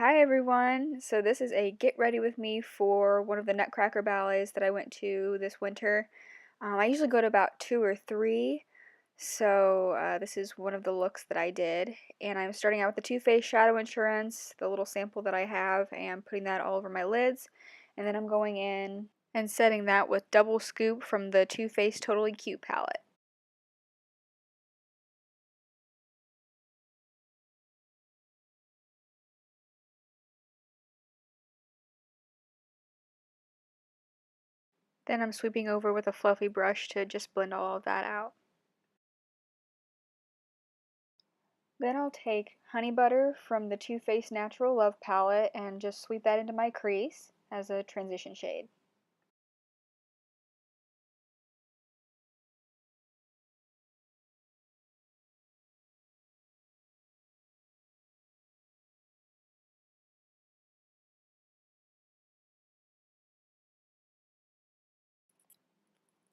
Hi everyone! So this is a get ready with me for one of the Nutcracker ballets that I went to this winter. I usually go to about 2 or 3, so this is one of the looks that I did. And I'm starting out with the Too Faced Shadow Insurance, the little sample that I have, and putting that all over my lids. And then I'm going in and setting that with Double Scoop from the Too Faced Totally Cute palette. Then I'm sweeping over with a fluffy brush to just blend all of that out. Then I'll take Honey Butter from the Too Faced Natural Love palette and just sweep that into my crease as a transition shade.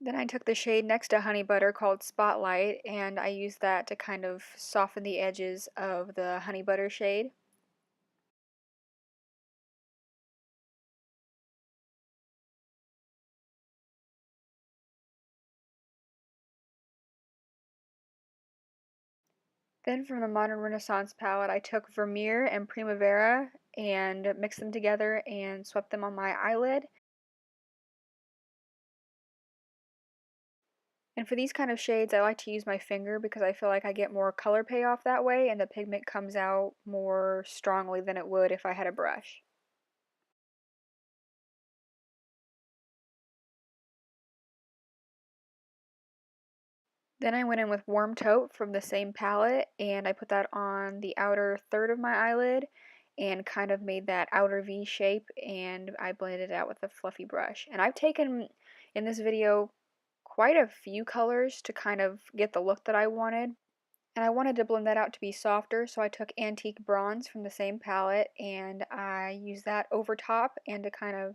Then I took the shade next to Honey Butter called Spotlight, and I used that to kind of soften the edges of the Honey Butter shade. Then from the Modern Renaissance palette, I took Vermeer and Primavera and mixed them together and swept them on my eyelid. And for these kind of shades, I like to use my finger because I feel like I get more color payoff that way and the pigment comes out more strongly than it would if I had a brush. Then I went in with Warm Taupe from the same palette and I put that on the outer third of my eyelid and kind of made that outer V shape, and I blended it out with a fluffy brush. And I've taken in this video quite a few colors to kind of get the look that I wanted. And I wanted to blend that out to be softer, so I took Antique Bronze from the same palette and I used that over top and to kind of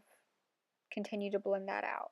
continue to blend that out.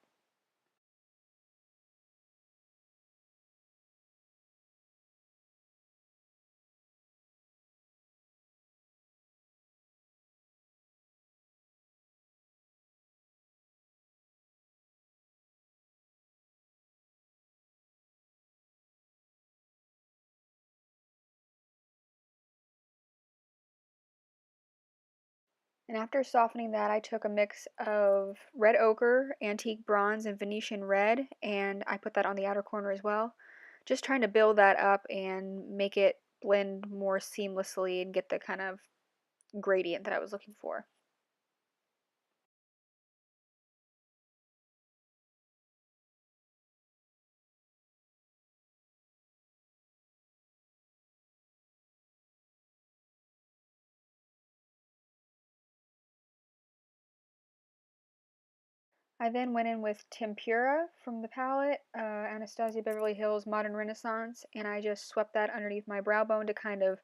And after softening that, I took a mix of red ochre, antique bronze, and Venetian red, and I put that on the outer corner as well. Just trying to build that up and make it blend more seamlessly and get the kind of gradient that I was looking for. I then went in with Tempura from the palette, Anastasia Beverly Hills Modern Renaissance, and I just swept that underneath my brow bone to kind of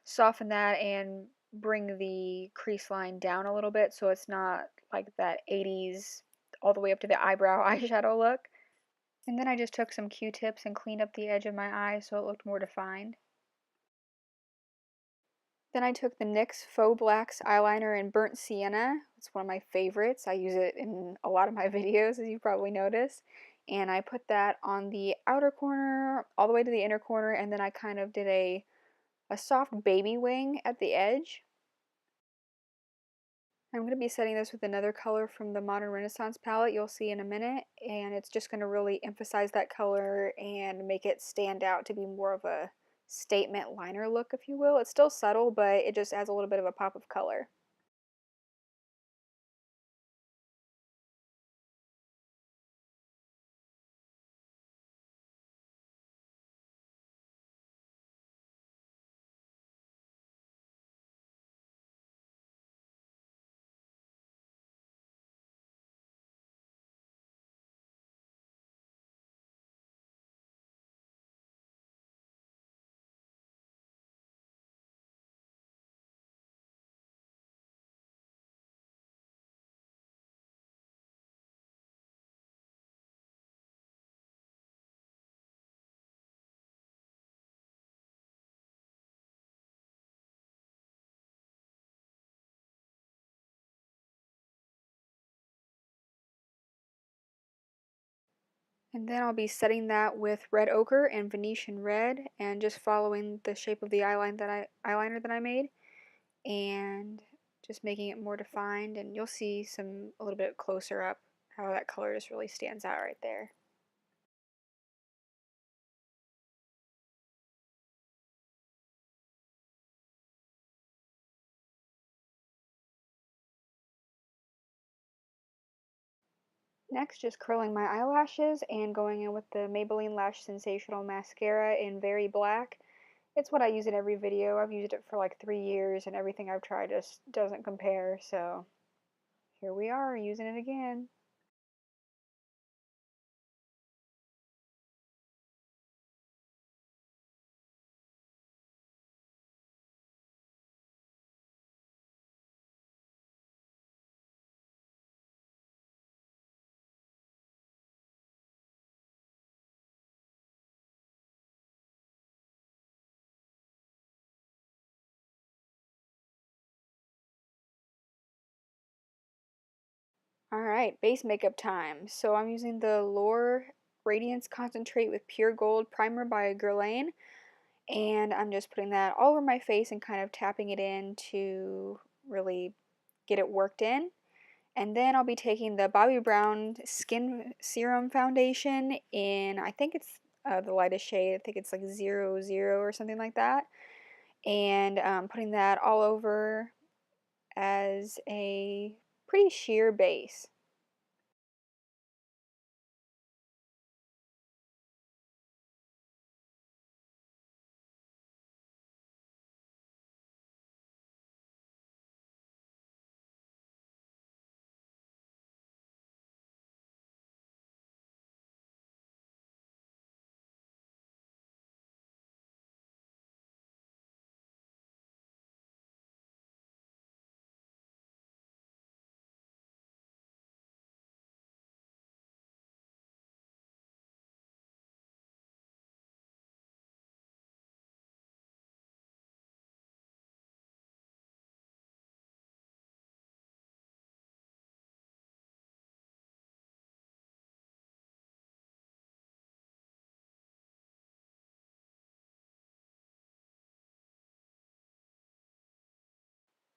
soften that and bring the crease line down a little bit so it's not like that 80s all the way up to the eyebrow eyeshadow look. And then I just took some Q-tips and cleaned up the edge of my eye so it looked more defined. Then I took the NYX Faux Blacks eyeliner in Burnt Sienna. It's one of my favorites. I use it in a lot of my videos, as you probably noticed. And I put that on the outer corner, all the way to the inner corner, and then I kind of did a soft baby wing at the edge. I'm going to be setting this with another color from the Modern Renaissance palette you'll see in a minute, and it's just going to really emphasize that color and make it stand out to be more of a statement liner look, if you will. It's still subtle, but it just adds a little bit of a pop of color. And then I'll be setting that with red ochre and Venetian red and just following the shape of the eyeliner that I made and just making it more defined, and you'll see a little bit closer up how that color just really stands out right there. Next, just curling my eyelashes and going in with the Maybelline Lash Sensational Mascara in Very Black. It's what I use in every video. I've used it for like 3 years and everything I've tried just doesn't compare, so here we are using it again. Alright, base makeup time. So I'm using the Lure Radiance Concentrate with Pure Gold Primer by Guerlain, and I'm just putting that all over my face and kind of tapping it in to really get it worked in. And then I'll be taking the Bobbi Brown Skin Serum Foundation in, I think it's the lightest shade, I think it's like 00 or something like that, and putting that all over as a pretty sheer base.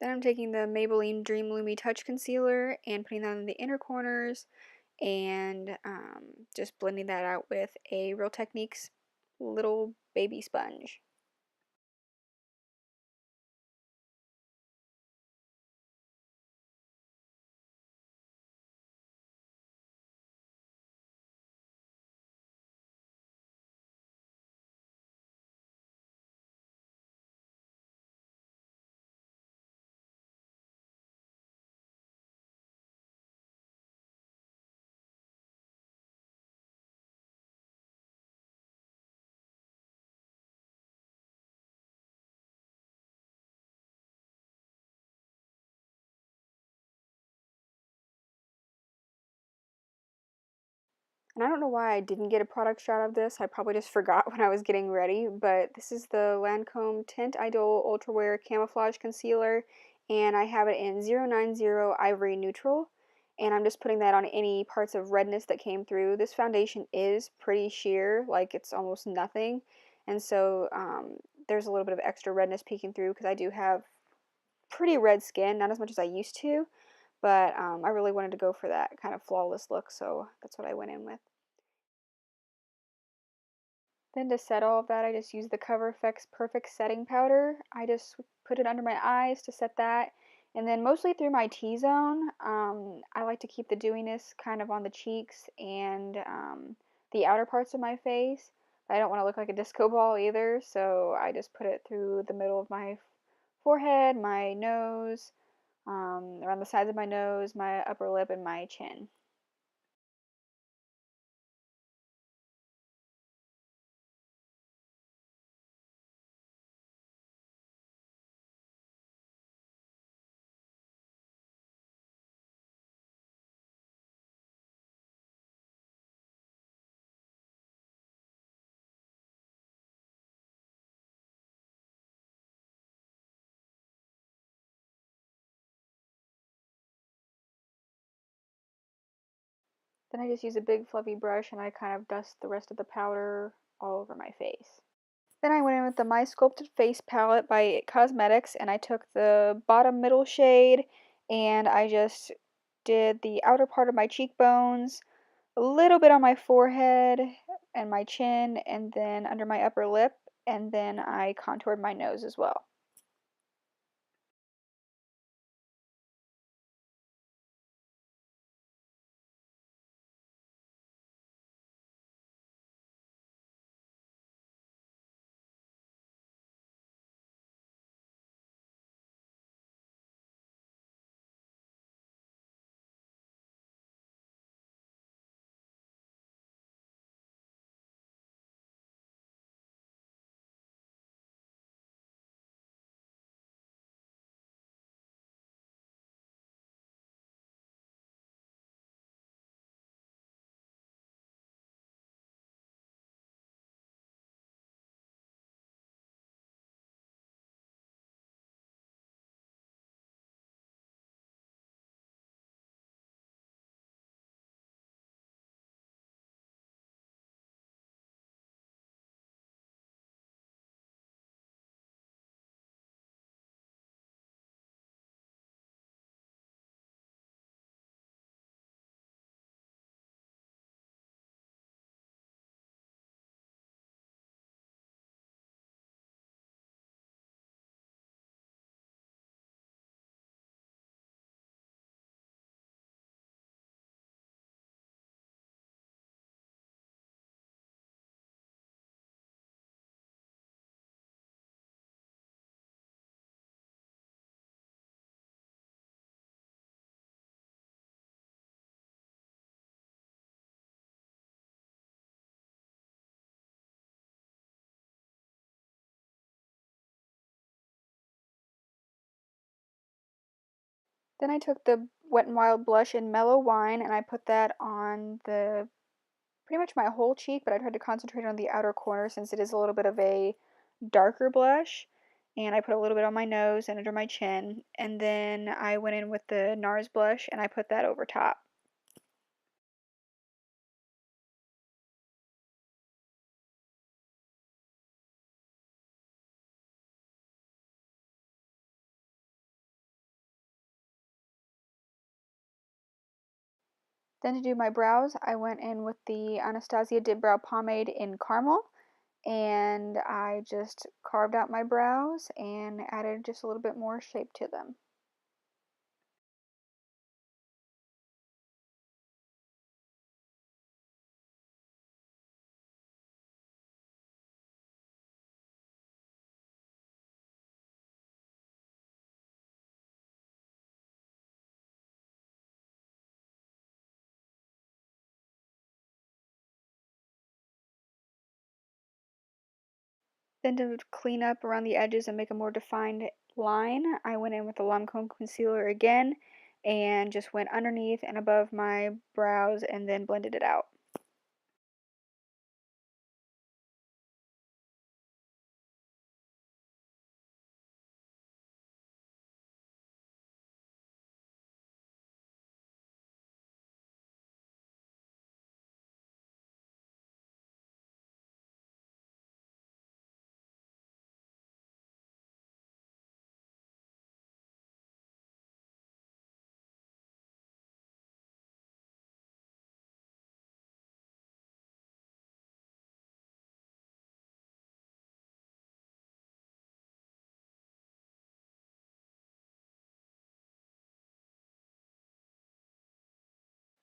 Then I'm taking the Maybelline Dream Lumi Touch Concealer and putting that in the inner corners and just blending that out with a Real Techniques little baby sponge. And I don't know why I didn't get a product shot of this. I probably just forgot when I was getting ready, but this is the Lancome Tint Idole Ultra Wear Camouflage Concealer, and I have it in 090 Ivory Neutral, and I'm just putting that on any parts of redness that came through. This foundation is pretty sheer, like it's almost nothing, and so there's a little bit of extra redness peeking through because I do have pretty red skin, not as much as I used to, but I really wanted to go for that kind of flawless look, so that's what I went in with. Then to set all of that, I just use the CoverFX Perfect Setting Powder. I just put it under my eyes to set that. And then mostly through my T-zone, I like to keep the dewiness kind of on the cheeks and the outer parts of my face. I don't want to look like a disco ball either, so I just put it through the middle of my forehead, my nose, around the sides of my nose, my upper lip, and my chin. Then I just use a big fluffy brush and I kind of dust the rest of the powder all over my face. Then I went in with the My Sculpted Face palette by It Cosmetics, and I took the bottom middle shade and I just did the outer part of my cheekbones, a little bit on my forehead and my chin, and then under my upper lip, and then I contoured my nose as well. Then I took the Wet n Wild blush in Mellow Wine and I put that on the pretty much my whole cheek, but I tried to concentrate on the outer corner since it is a little bit of a darker blush. And I put a little bit on my nose and under my chin, and then I went in with the Nars blush and I put that over top. Then to do my brows, I went in with the Anastasia DipBrow pomade in caramel, and I just carved out my brows and added just a little bit more shape to them. Then to clean up around the edges and make a more defined line, I went in with the Lancome concealer again and just went underneath and above my brows and then blended it out.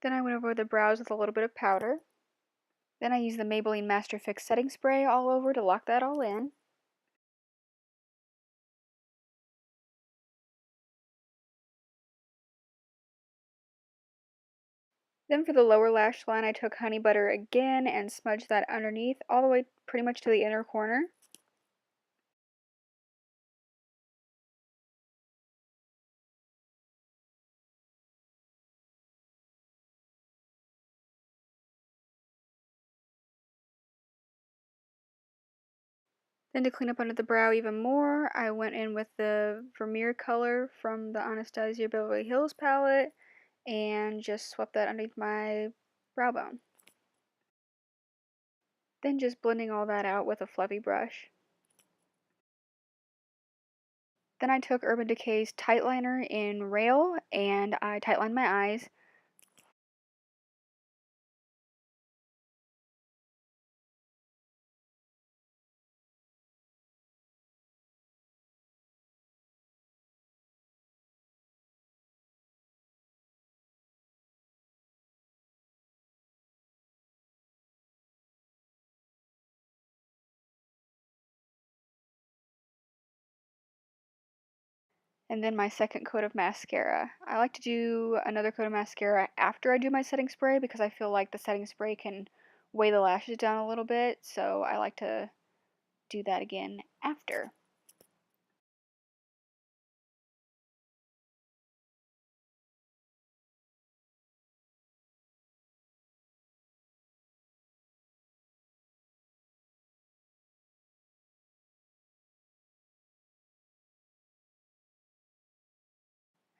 Then I went over the brows with a little bit of powder. Then I used the Maybelline Master Fix setting spray all over to lock that all in. Then for the lower lash line, I took honey butter again and smudged that underneath all the way pretty much to the inner corner. Then to clean up under the brow even more, I went in with the Vermeer color from the Anastasia Beverly Hills palette and just swept that underneath my brow bone. Then just blending all that out with a fluffy brush. Then I took Urban Decay's Tight Liner in Rail and I tightlined my eyes. And then my second coat of mascara. I like to do another coat of mascara after I do my setting spray because I feel like the setting spray can weigh the lashes down a little bit, so I like to do that again after.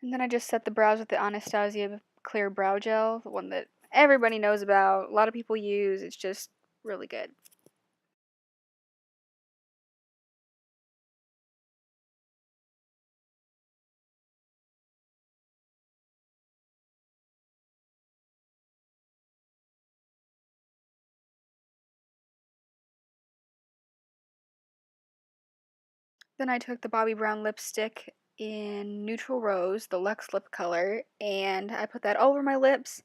And then I just set the brows with the Anastasia Clear Brow Gel, the one that everybody knows about, a lot of people use, it's just really good. Then I took the Bobbi Brown lipstick in Neutral Rose, the Luxe lip color, and I put that all over my lips.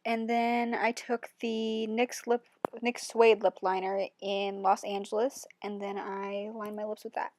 And then I took the NYX Suede lip liner in Los Angeles, and then I lined my lips with that.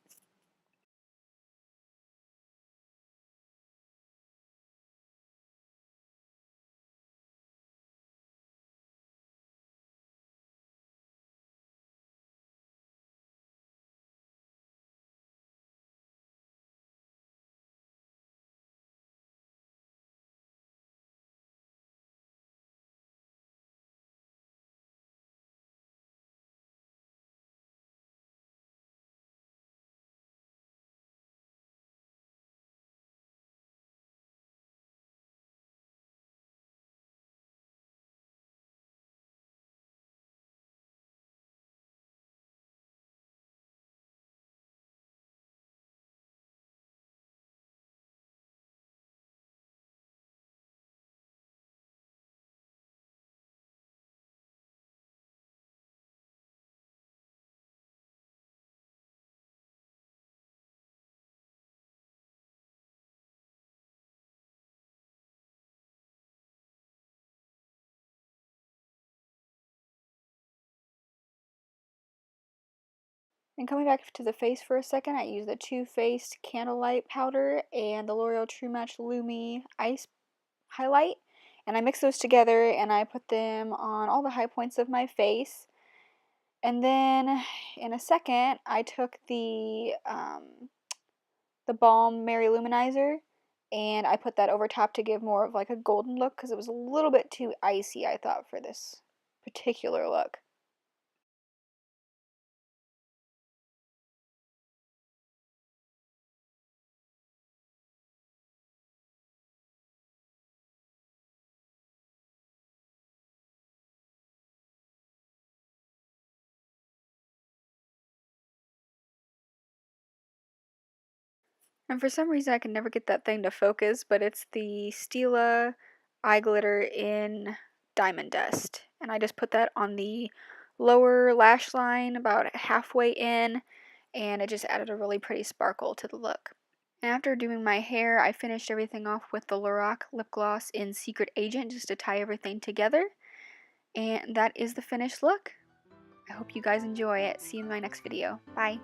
And coming back to the face for a second, I used the Too Faced Candlelight Powder and the L'Oreal True Match Lumi Ice Highlight. And I mixed those together and I put them on all the high points of my face. And then in a second, I took the Balm Mary Luminizer and I put that over top to give more of like a golden look because it was a little bit too icy, I thought, for this particular look. And for some reason I can never get that thing to focus, but it's the Stila eye glitter in Diamond Dust. And I just put that on the lower lash line about halfway in, and it just added a really pretty sparkle to the look. And after doing my hair, I finished everything off with the Lorac lip gloss in Secret Agent just to tie everything together. And that is the finished look. I hope you guys enjoy it. See you in my next video. Bye.